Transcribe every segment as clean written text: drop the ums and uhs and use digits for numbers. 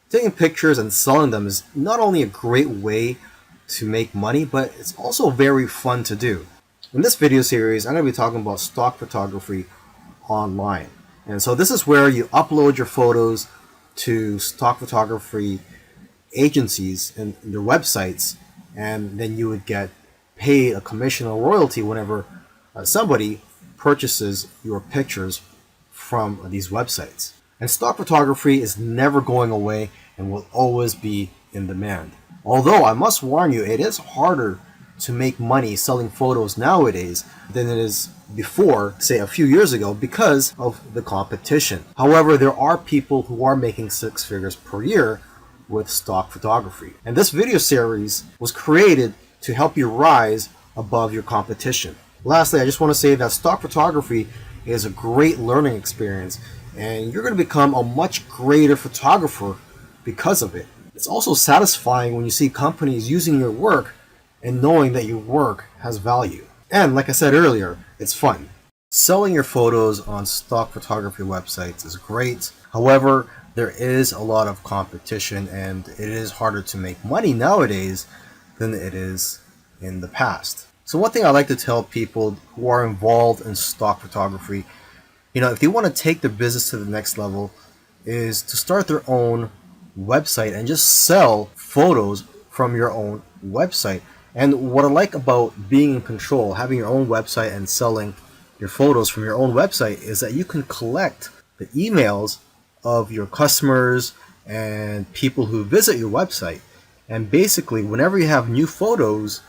Taking pictures and selling them is not only a great way to make money, but it's also very fun to do. In this video series, I'm going to be talking about stock photography online. And so this is where you upload your photos to stock photography agencies and their websites, and then you would get paid a commission or royalty whenever somebody purchases your pictures from these websites. And stock photography is never going away and will always be in demand. Although I must warn you, it is harder to make money selling photos nowadays than it is before, say a few years ago, because of the competition. However, there are people who are making 6 figures per year with stock photography. And this video series was created to help you rise above your competition. Lastly, I just want to say that stock photography is a great learning experience, and you're going to become a much greater photographer because of it. It's also satisfying when you see companies using your work and knowing that your work has value. And like I said earlier, it's fun. Selling your photos on stock photography websites is great. However, there is a lot of competition and it is harder to make money nowadays than it is in the past. So one thing I like to tell people who are involved in stock photography, if they want to take their business to the next level, is to start their own website and just sell photos from your own website. And what I like about being in control, having your own website and selling your photos from your own website, is that you can collect the emails of your customers and people who visit your website. And basically, whenever you have new photos,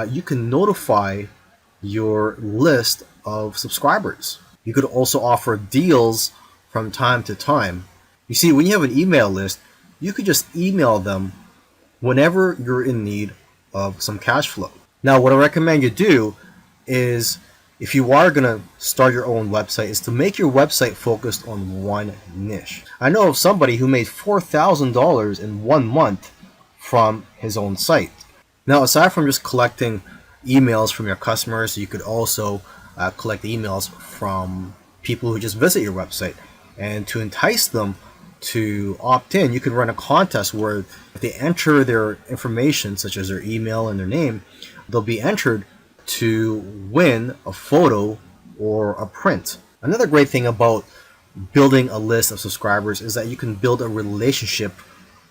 you can notify your list of subscribers. You could also offer deals from time to time. You see, when you have an email list, you could just email them whenever you're in need of some cash flow. Now, what I recommend you do is, if you are going to start your own website, is to make your website focused on one niche. I know of somebody who made $4,000 in 1 month from his own site. Now, aside from just collecting emails from your customers, you could also collect emails from people who just visit your website. And to entice them to opt in, you could run a contest where if they enter their information, such as their email and their name, they'll be entered to win a photo or a print. Another great thing about building a list of subscribers is that you can build a relationship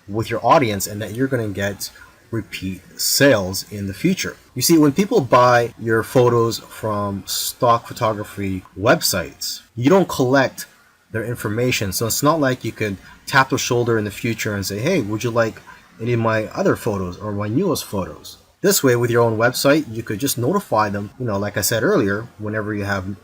with your audience and that you're going to get repeat sales in the future. You see, when people buy your photos from stock photography websites, you don't collect their information. So it's not like you could tap their shoulder in the future and say, hey, would you like any of my other photos or my newest photos? This way, with your own website, you could just notify them, like I said earlier, whenever you have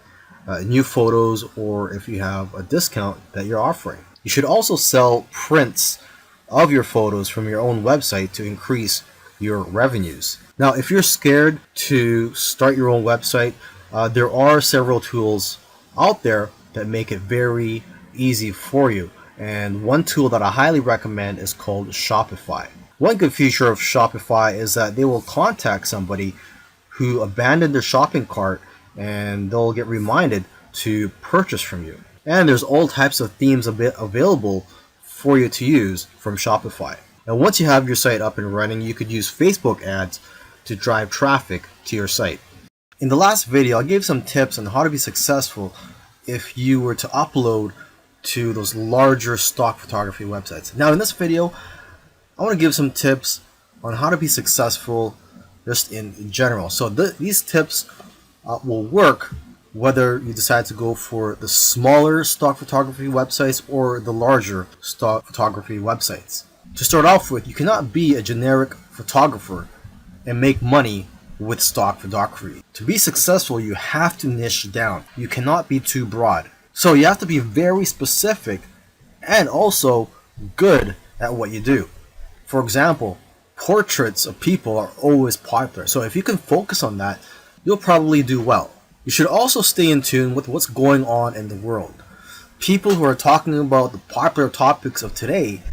new photos or if you have a discount that you're offering. You should also sell prints of your photos from your own website to increase your revenues. Now, if you're scared to start your own website, there are several tools out there that make it very easy for you. And one tool that I highly recommend is called Shopify. One good feature of Shopify is that they will contact somebody who abandoned their shopping cart and they'll get reminded to purchase from you. And there's all types of themes available for you to use from Shopify. And once you have your site up and running, you could use Facebook ads to drive traffic to your site. In the last video, I gave some tips on how to be successful if you were to upload to those larger stock photography websites. Now in this video, I want to give some tips on how to be successful just in general. So these tips will work whether you decide to go for the smaller stock photography websites or the larger stock photography websites. To start off with, you cannot be a generic photographer and make money with stock photography. To be successful, you have to niche down. You cannot be too broad. So you have to be very specific and also good at what you do. For example, portraits of people are always popular. So if you can focus on that, you'll probably do well. You should also stay in tune with what's going on in the world. People who are talking about the popular topics of today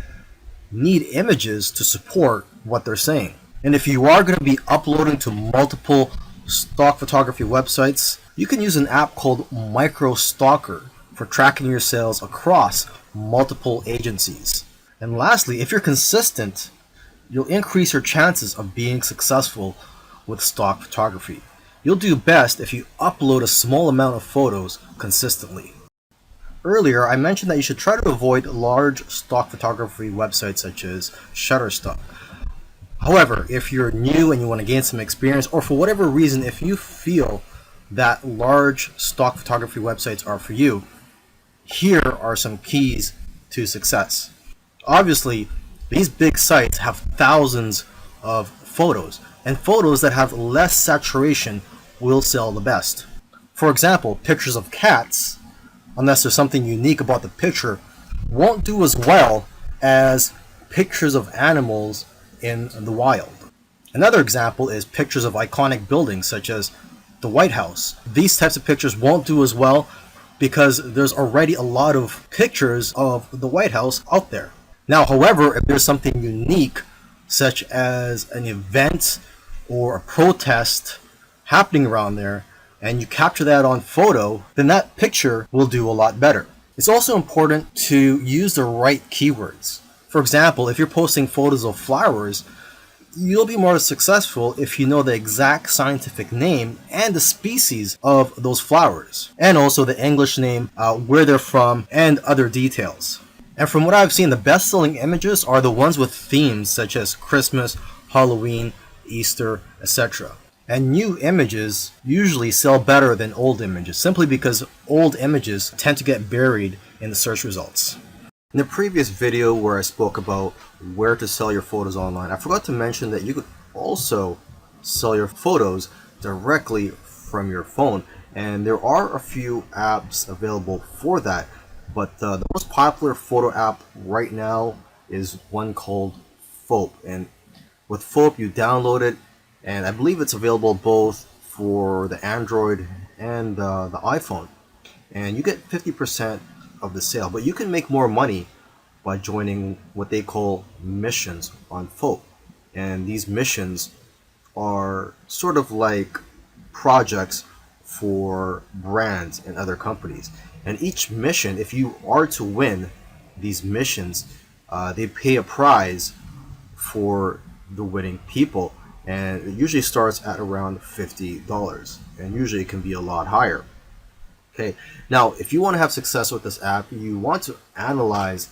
need images to support what they're saying. And if you are going to be uploading to multiple stock photography websites, you can use an app called MicroStalker for tracking your sales across multiple agencies. And lastly, if you're consistent, you'll increase your chances of being successful with stock photography. You'll do best if you upload a small amount of photos consistently. Earlier, I mentioned that you should try to avoid large stock photography websites such as Shutterstock. However, if you're new and you want to gain some experience, or for whatever reason, if you feel that large stock photography websites are for you, here are some keys to success. Obviously, these big sites have thousands of photos, and photos that have less saturation will sell the best. For example, pictures of cats, unless there's something unique about the picture, won't do as well as pictures of animals in the wild. Another example is pictures of iconic buildings such as the White House. These types of pictures won't do as well because there's already a lot of pictures of the White House out there. Now, however, if there's something unique, such as an event or a protest happening around there, and you capture that on photo, then that picture will do a lot better. It's also important to use the right keywords. For example, if you're posting photos of flowers, you'll be more successful if you know the exact scientific name and the species of those flowers, and also the English name, where they're from, and other details. And from what I've seen, the best-selling images are the ones with themes such as Christmas, Halloween, Easter, etc. And new images usually sell better than old images, simply because old images tend to get buried in the search results. In the previous video where I spoke about where to sell your photos online, I forgot to mention that you could also sell your photos directly from your phone. And there are a few apps available for that. But the most popular photo app right now is one called Foap. And with Foap, you download it, and I believe it's available both for the Android and the iPhone. And you get 50% of the sale. But you can make more money by joining what they call missions on Foap. And these missions are sort of like projects for brands and other companies. And each mission, if you are to win these missions, they pay a prize for the winning people. And it usually starts at around $50. And usually it can be a lot higher. Okay. Now, if you want to have success with this app, you want to analyze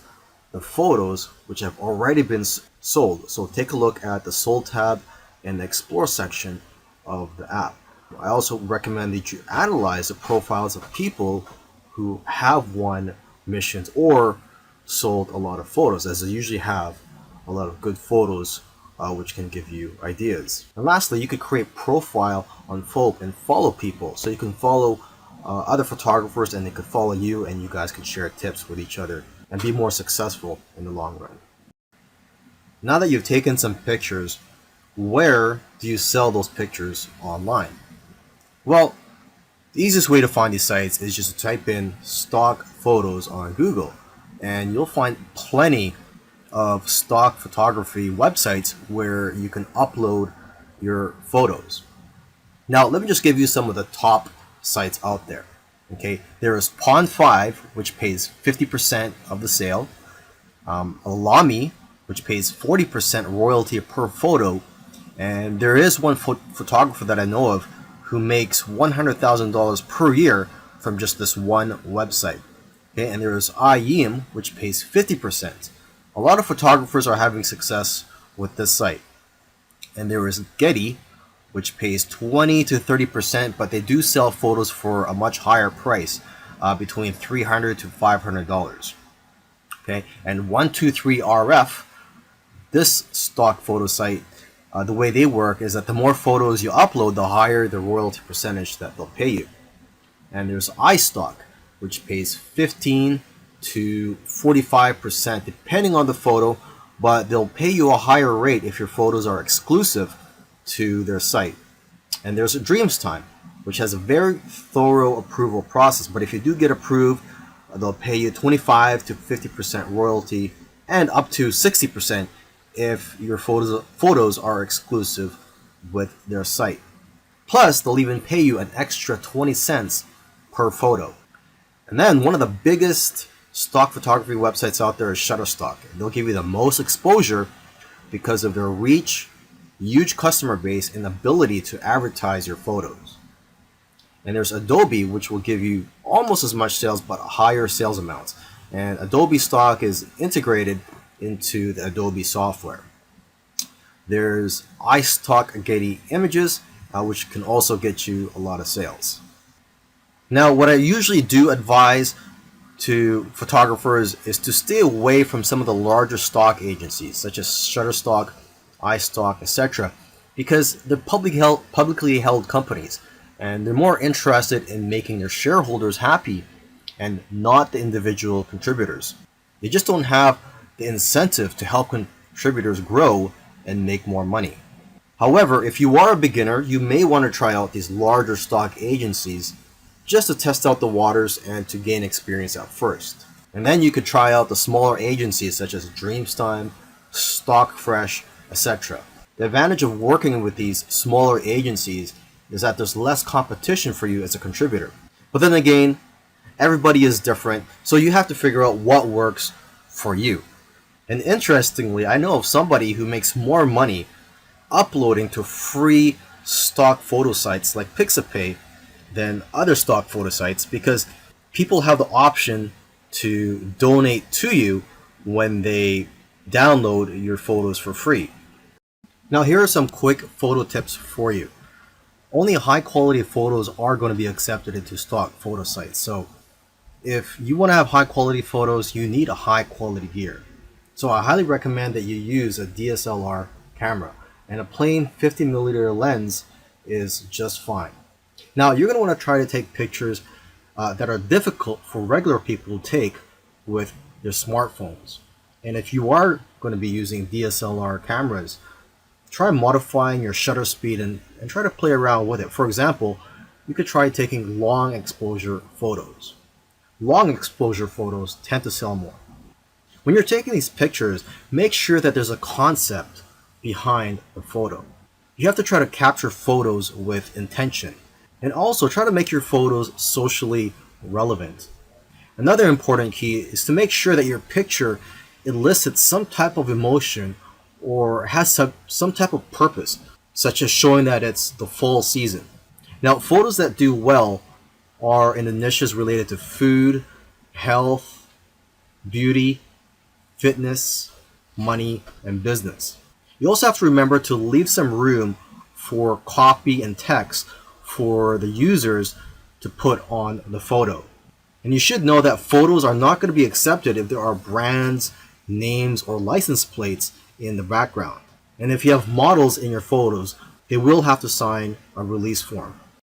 the photos which have already been sold. So take a look at the Sold tab in the Explore section of the app. I also recommend that you analyze the profiles of people who have won missions or sold a lot of photos, as they usually have a lot of good photos which can give you ideas. And lastly, you could create profile on Foap and follow people. So you can follow other photographers and they could follow you, and you guys could share tips with each other and be more successful in the long run. Now that you've taken some pictures, where do you sell those pictures online? Well, the easiest way to find these sites is just to type in stock photos on Google, and you'll find plenty of stock photography websites where you can upload your photos. Now, let me just give you some of the top sites out there. Okay, there is Pond5, which pays 50% of the sale, Alamy, which pays 40% royalty per photo, and there is one photographer that I know of who makes $100,000 per year from just this one website. Okay, and there is iYiM, which pays 50%. A lot of photographers are having success with this site. And there is Getty, which pays 20 to 30%, but they do sell photos for a much higher price, between $300 to $500. Okay, and 123RF, this stock photo site, the way they work is that the more photos you upload, the higher the royalty percentage that they'll pay you. And there's iStock, which pays 15 to 45% depending on the photo, but they'll pay you a higher rate if your photos are exclusive to their site. And there's DreamsTime, which has a very thorough approval process, but if you do get approved, they'll pay you 25 to 50% royalty and up to 60% if your photos are exclusive with their site. Plus, they'll even pay you an extra 20 cents per photo. And then one of the biggest stock photography websites out there is Shutterstock. They'll give you the most exposure because of their reach, huge customer base, and ability to advertise your photos. And there's Adobe, which will give you almost as much sales but higher sales amounts. And Adobe Stock is integrated into the Adobe software. There's iStock Getty Images, which can also get you a lot of sales. Now, what I usually do advise to photographers is to stay away from some of the larger stock agencies such as Shutterstock, iStock, etc., because they're publicly held companies, and they're more interested in making their shareholders happy and not the individual contributors. They just don't have the incentive to help contributors grow and make more money. However, if you are a beginner, you may want to try out these larger stock agencies just to test out the waters and to gain experience at first. And then you could try out the smaller agencies such as Dreamstime, Stockfresh, etc. The advantage of working with these smaller agencies is that there's less competition for you as a contributor. But then again, everybody is different, so you have to figure out what works for you. And interestingly, I know of somebody who makes more money uploading to free stock photo sites like Pixabay than other stock photo sites, because people have the option to donate to you when they download your photos for free. Now, here are some quick photo tips for you. Only high quality photos are going to be accepted into stock photo sites. So if you want to have high quality photos, you need a high quality gear. So I highly recommend that you use a DSLR camera, and a plain 50mm lens is just fine. Now, you're going to want to try to take pictures that are difficult for regular people to take with their smartphones. And if you are going to be using DSLR cameras, try modifying your shutter speed and try to play around with it. For example, you could try taking long exposure photos. Long exposure photos tend to sell more. When you're taking these pictures, make sure that there's a concept behind the photo. You have to try to capture photos with intention. And also try to make your photos socially relevant. Another important key is to make sure that your picture elicits some type of emotion or has some type of purpose, such as showing that it's the fall season. Now, photos that do well are in the niches related to food, health, beauty, fitness, money, and business. You also have to remember to leave some room for copy and text for the users to put on the photo. And you should know that photos are not going to be accepted if there are brands, names, or license plates in the background. And if you have models in your photos, they will have to sign a release form.